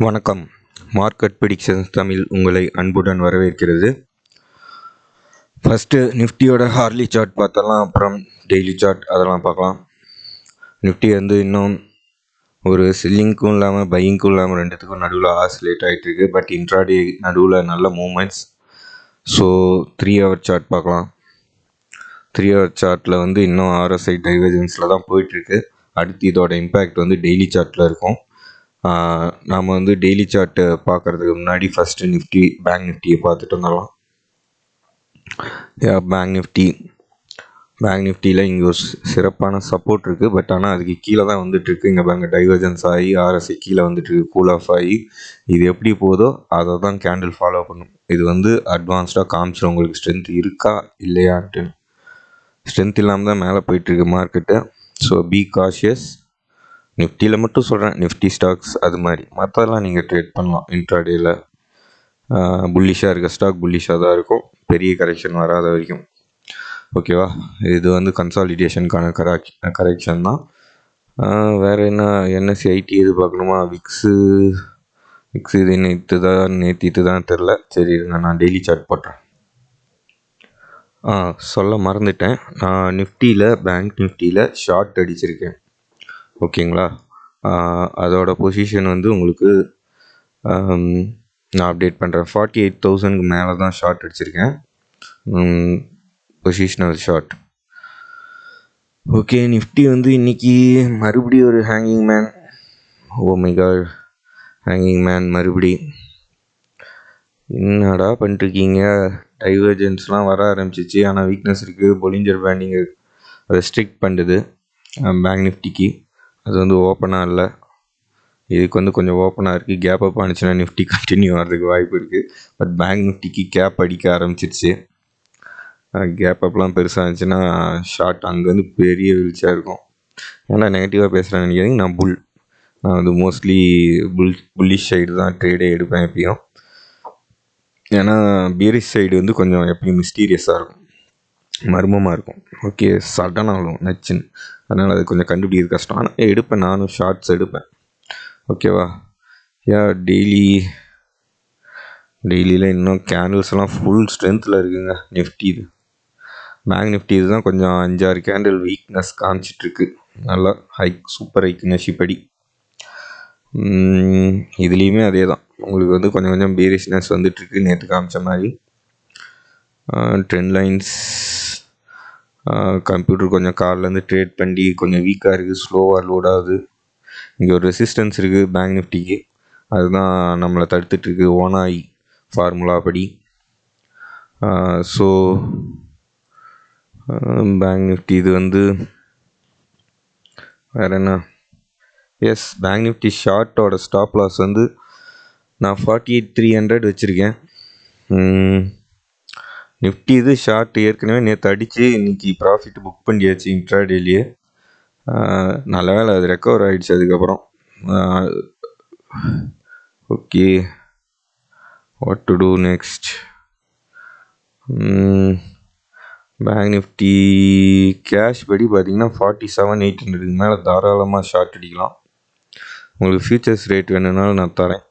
வணக்கம். Market predictions Tamil உங்களை அன்புடன் வரவேற்கிறது. ஃபஸ்ட்டு நிஃப்டியோட ஹார்லி சார்ட் பார்த்தலாம், அப்புறம் டெய்லி சார்ட் அதெல்லாம் பார்க்கலாம். நிஃப்டி வந்து இன்னும் ஒரு செல்லிங்க்கும் இல்லாமல் பையிங்க்கும் இல்லாமல் ரெண்டுத்துக்கும் நடுவில் ஆசிலேட் ஆகிட்டுருக்கு. பட் இன்ட்ராடே நடுவில் நல்ல மூமெண்ட்ஸ். ஸோ 3 hour சார்ட் பார்க்கலாம். 3 hour சார்ட்டில் வந்து இன்னும் RSI டைவர்ஜென்ஸில் தான் போயிட்டுருக்கு. அடுத்து இதோட இம்பேக்ட் வந்து டெய்லி சார்ட்டில் இருக்கும். நாம் வந்து டெய்லி சார்ட்டு பார்க்குறதுக்கு முன்னாடி ஃபஸ்ட்டு பேங்க் நிஃப்டியை பார்த்துட்டு வந்துடலாம். பேங்க் நிஃப்டியில் இங்கே ஒரு சிறப்பான சப்போர்ட் இருக்குது. பட் ஆனால் அதுக்கு கீழே தான் வந்துட்டுருக்கு. இங்கே பேங்க் டைவர்ஜென்ஸ் ஆகி RSI கீழே வந்துட்டுருக்கு, கூல் ஆஃப் ஆகி. இது எப்படி போதோ அதை தான் கேண்டில் ஃபாலோ பண்ணும். இது வந்து அட்வான்ஸ்டாக காமிச்சிடும் உங்களுக்கு ஸ்ட்ரென்த் இருக்கா இல்லையான்ட்டு. ஸ்ட்ரென்த் இல்லாமல் தான் மேலே போயிட்டுருக்கு மார்க்கெட்டு. So B cautious. நிஃப்டியில் மட்டும் சொல்கிறேன், நிஃப்டி ஸ்டாக்ஸ் அது மாதிரி. மற்றதெல்லாம் நீங்கள் ட்ரேட் பண்ணலாம். இன்ட்ராடேயில் புல்லிஷாக இருக்க ஸ்டாக் புல்லிஷாக தான் இருக்கும், பெரிய கரெக்ஷன் வராத வரைக்கும். ஓகேவா? இது வந்து கன்சாலிடேஷனுக்கான கரெக்ஷன் தான். வேறு என்ன, NSE ஐடி எதிர்பார்க்கணுமா? விக்ஸு இது நேற்று தான் தெரில. சரி இருங்க, நான் டெய்லி சார்ட் போட்டேன். சொல்ல மறந்துட்டேன். நான் பேங்க் நிஃப்டியில் ஷார்ட் அடிச்சிருக்கேன். ஓகேங்களா? அதோட பொசிஷன் வந்து உங்களுக்கு நான் அப்டேட் பண்ணுறேன். 48,000க்கு மேலே தான் ஷார்ட் அடிச்சிருக்கேன், பொசிஷனல் ஷார்ட். ஓகே, நிஃப்டி வந்து இன்றைக்கி மறுபடியும் ஒரு ஹேங்கிங் மேன். ஹேங்கிங் மேன் மறுபடி. என்னடா பண்ணிட்டுருக்கீங்க? டைவர்ஜென்ஸ்லாம் வர ஆரம்பிச்சிச்சு, ஆனால் வீக்னஸ் இருக்குது. பொலிஞ்சர் பேண்டிங் ரெஸ்ட்ரிக்ட் பண்ணுது பேங்க் நிஃப்டிக்கு. அது வந்து ஓப்பனாக இல்லை, இதுக்கு வந்து கொஞ்சம் ஓப்பனாக இருக்குது. கேப் அப் ஆனிச்சுன்னா நிஃப்டி கண்டினியூ ஆகிறதுக்கு வாய்ப்பு இருக்குது. பட் பேங்க் நிஃப்டிக்கு கேப் அடிக்க ஆரம்பிச்சிருச்சு. கேப் அப்லாம் பெருசாக இருந்துச்சுன்னா ஷார்ட் அங்கேருந்து பெரிய வீழ்ச்சியாக இருக்கும். ஏன்னா நெகட்டிவாக பேசுகிறேன்னு நினைக்கிறீங்க. நான் வந்து மோஸ்ட்லி புல்லிஷ் சைடு தான் ட்ரேடே எடுப்பேன் எப்பயும். ஏன்னா பீரிஷ் சைடு வந்து கொஞ்சம் எப்பயும் மிஸ்டீரியஸாக இருக்கும், மர்மமாக இருக்கும். ஓகே, சடனாக ஆகும் நச்சுன்னு. அதனால் அது கொஞ்சம் கண்டுபிடிக்கிறது கஷ்டம். ஆனால் எடுப்பேன், நானும் ஷார்ட்ஸ் எடுப்பேன். ஓகேவா? டெய்லியில் இன்னும் கேண்டில்ஸ்லாம் ஃபுல் ஸ்ட்ரென்த்தில் இருக்குங்க நிஃப்டி. பேங்க் நிஃப்டி இதுதான் கொஞ்சம் 5-6 கேண்டில் வீக்னஸ் காமிச்சிட்ருக்கு. நல்லா சூப்பர் ஹைக் நெஷிப்படி. இதுலேயுமே அதே தான், உங்களுக்கு வந்து கொஞ்சம் கொஞ்சம் பீரிஷ்னஸ் வந்துட்டுருக்கு நேற்று காமிச்ச மாதிரி. ட்ரெண்ட் லைன்ஸ் கம்ப்யூட்டர் கொஞ்சம் கார்லேருந்து ட்ரேட் பண்ணி கொஞ்சம் வீக்காக இருக்குது, ஸ்லோவாக லோட் ஆகுது. இங்கே ஒரு ரெசிஸ்டன்ஸ் இருக்குது பேங்க் நிஃப்டிக்கு, அதுதான் நம்மளை தடுத்துட்ருக்கு ஓனாய் ஃபார்முலா படி. ஸோ பேங்க் நிஃப்டி இது வந்து வேறு என்ன? பேங்க் நிஃப்டி ஷார்ட்டோட ஸ்டாப் லாஸ் வந்து நான் 48,300 வச்சுருக்கேன். நிஃப்டி இது ஷார்ட் ஏற்கனவே நேற்று அடித்து இன்றைக்கி ப்ராஃபிட் புக் பண்ணியாச்சு இன்ட்ராடேலியே. நல்ல வேலை அது ரெக்கவர் ஆகிடுச்சு அதுக்கப்புறம். Okay, what to do next? Bank Nifty cash படி பார்த்தீங்கன்னா 47,800க்கு மேலே தாராளமாக ஷார்ட் அடிக்கலாம். உங்களுக்கு ஃபியூச்சர்ஸ் ரேட் வேணும்னாலும் நான் தரேன்.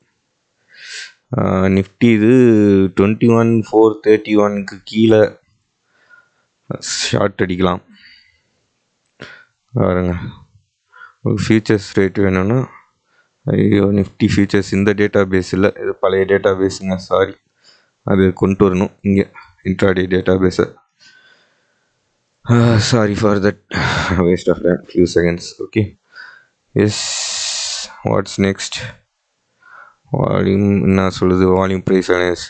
நிஃப்டி இது 21,431க்கு கீழே ஷார்ட் அடிக்கலாம். பாருங்க, உங்களுக்கு ஃபியூச்சர்ஸ் ரேட் வேணும்னா, ஐயோ நிஃப்டி ஃபியூச்சர்ஸ் இந்த டேட்டா பேஸ் இல்லை, இது பழைய டேட்டா பேஸுங்க, சாரி. அது கொண்டு வரணும் இங்கே இன்ட்ராடே டேட்டா பேஸை. Sorry for that waste of time, few seconds. Okay, what's next? Volume என்ன சொல்லுது? வால்யூம் ப்ரைஸ்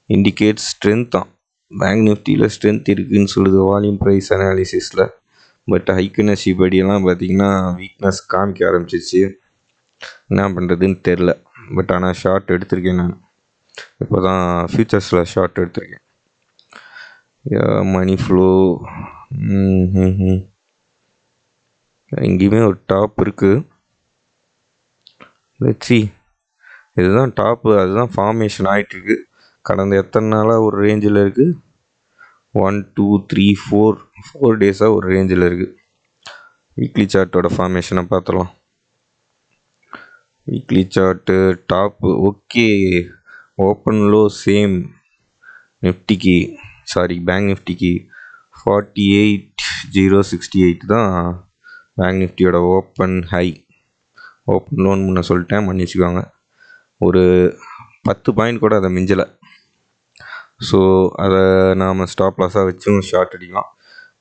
இண்டிகேட்ஸ் ஸ்ட்ரென்த் தான். பேங்க் நிஃப்டியில் ஸ்ட்ரென்த் இருக்குதுன்னு சொல்லுது வால்யூம் ப்ரைஸ் அனாலிசிஸில். பட் ஹைக்னஸ் படியெல்லாம் பார்த்திங்கன்னா வீக்னஸ் காமிக்க ஆரம்பிச்சிச்சு. என்ன பண்ணுறதுன்னு தெரில. பட் ஆனால் ஷார்ட் எடுத்திருக்கேன் நான், இப்போ தான் ஃபியூச்சர்ஸில் ஷார்ட் எடுத்திருக்கேன். மணி ஃப்ளோ எங்கேயுமே ஒரு டாப் இருக்குது. லெட்ஸ் இதுதான் டாப்பு, அதுதான் ஃபார்மேஷன் ஆகிட்டுருக்கு. கடந்த எத்தனை நாளாக ஒரு ரேஞ்சில் இருக்குது? 1 2 3 4 டேஸாக ஒரு ரேஞ்சில் இருக்குது. வீக்லி சார்ட்டோட ஃபார்மேஷனை பார்த்துடலாம். Weekly chart top okay, open low same நிஃப்டிக்கு, சாரி பேங்க் நிஃப்டிக்கு 48,068 தான் பேங்க் நிஃப்டியோட ஓப்பன் ஹை. ஓப்பன் லோன் முன்ன சொல்லிட்டேன், மன்னிச்சுக்கோங்க. ஒரு 10 பாயிண்ட் கூட அதை மிஞ்சலை. ஸோ அதை நாம் ஸ்டாப் லாஸாக வச்சும் ஷார்ட் அடிக்கலாம்.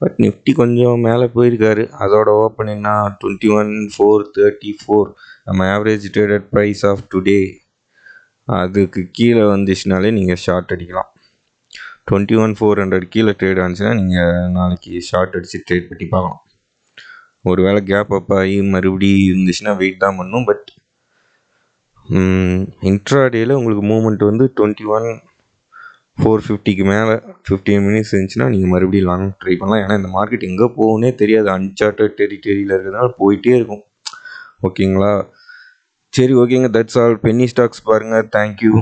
பட் நிஃப்டி கொஞ்சம் மேலே போயிருக்காரு. அதோட ஓப்பன் என்ன 21,434 நம்ம average traded price of today. அதுக்கு கீழே வந்துச்சுனாலே நீங்கள் ஷார்ட் அடிக்கலாம். 21,400 கீழே ட்ரேட் ஆனிச்சுன்னா நீங்கள் நாளைக்கு ஷார்ட் அடித்து ட்ரேட் பண்ணி பார்க்கலாம். ஒரு வேளை கேப் அப் ஆகி மறுபடி இருந்துச்சுன்னா வெயிட் தான் பண்ணும். பட் இன்ட்ராடேயில் உங்களுக்கு மூமெண்ட் வந்து 21,450க்கு மேலே 15 மினிட்ஸ் இருந்துச்சுன்னா நீங்கள் மறுபடியும் லாங் ட்ரை பண்ணலாம். ஏன்னா இந்த மார்க்கெட் எங்கே போகுன்னே தெரியாது, அன்சார்ட்டட் டெரிட்டரியில் இருக்கிறதுனால போயிட்டே இருக்கும். ஓகேங்களா? சரி, ஓகேங்க, தட்ஸ் ஆல். பென்னி ஸ்டாக்ஸ் பாருங்கள். தேங்க்யூ.